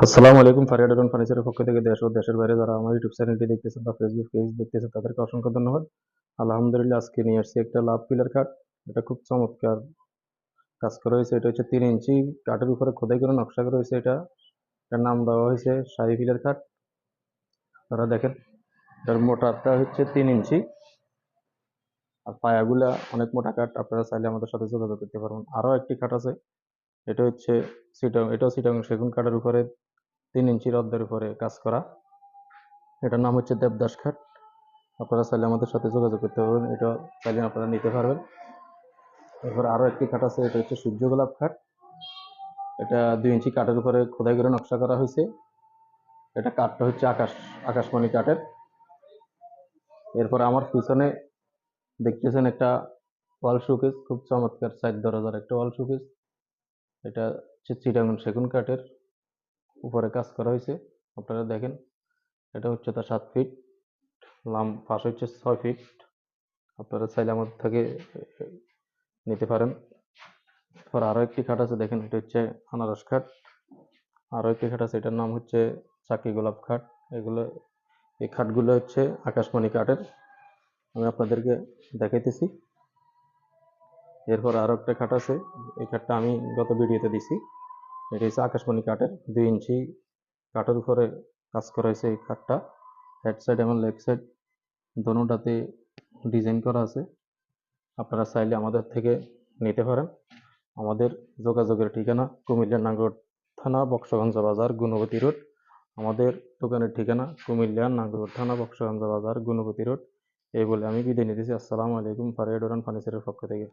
আসসালামু আলাইকুম। ফারিয়া ডরন ফার্নিচারের পক্ষ থেকে দেশ ও দেশের বাইরে যারা আমার ইউটিউব চ্যানেলটি দেখতেছেন বা ফেসবুক পেজ দেখতেছেন তাদেরকে অসংখ্য ধন্যবাদ। আলহামদুলিল্লাহ, আজকে নিয়ে আসছি একটা লাভ পিলার কাঠ। এটা খুব চমৎকার কাজ করা হয়েছে। এটা হচ্ছে 3 ইঞ্চি কাঠের উপরে খোদাই করে নকশা করা হয়েছে। এটার নাম দেওয়া হয়েছে শাহী পিলার কাঠ। আপনারা দেখেন, এটার মোটাটা হচ্ছে 3 ইঞ্চি, আর পায়াগুলা অনেক মোটা কাঠ। আপনারা চাইলে আমাদের সাথে যোগাযোগ করতে পারবেন। আরও একটি কাঠ আছে, এটা হচ্ছে এটাও চিটাগং সেগুন কাঠের উপরে 3 ইঞ্চি রডের উপরে কাজ করা। এটার নাম হচ্ছে দেবদাস কাঠ। আপনারা চাইলে আমাদের সাথে যোগাযোগ করতে পারবেন, এটা চাইলে আপনারা নিতে পারবেন। এরপর আরও একটি খাট আছে, এটা হচ্ছে সূর্য গোলাপ খাট। এটা 2 ইঞ্চি কাঠের উপরে খোদাই করে নকশা করা হয়েছে। এটা কাঠটা হচ্ছে আকাশমণি কাঠের। এরপর আমার পিছনে দেখতেছেন একটা ওয়াল শোকেস, খুব চমৎকার 4 দরজার একটা ওয়াল শোকেস। এটা হচ্ছে চিটাগং সেগুন কাঠের উপরে কাজ করা হয়েছে। আপনারা দেখেন, এটা হচ্ছে তার 7 ফিট, পাশ হচ্ছে 6 ফিট। আপনারা চাইলে আমাদের থেকে নিতে পারেন। এরপর আরও একটি খাট আছে, দেখেন, এটা হচ্ছে আনারস খাট। আরও একটি খাট আছে, এটার নাম হচ্ছে চাকি গোলাপ খাট। এই খাটগুলো হচ্ছে আকাশমণি কাঠের। আমি আপনাদেরকে দেখাইতেছি। এরপর আরও একটা খাট আছে, এই খাটটা আমি গত ভিডিওতে দিছি। এটা হচ্ছে আকাশমণি কাঠের, 2 ইঞ্চি কাঠের উপরে কাজ করা হয়েছে। এই খাটটা হেড সাইড এবং লেগ সাইড দোনোটাতে ডিজাইন করা আছে। আপনারা চাইলে আমাদের থেকে নিতে পারেন। আমাদের যোগাযোগের ঠিকানা কুমিল্লা নাঙ্গলকোট থানা, বক্সগঞ্জ বাজার, গুণবতী রোড। আমাদের দোকানের ঠিকানা কুমিল্লা নাঙ্গলকোট থানা, বক্সগঞ্জ বাজার, গুণবতী রোড। এই বলে আমি বিদায় নিতেছি। আসসালামু আলাইকুম, ফারিয়া ডোরান ফার্নিচারের পক্ষ থেকে।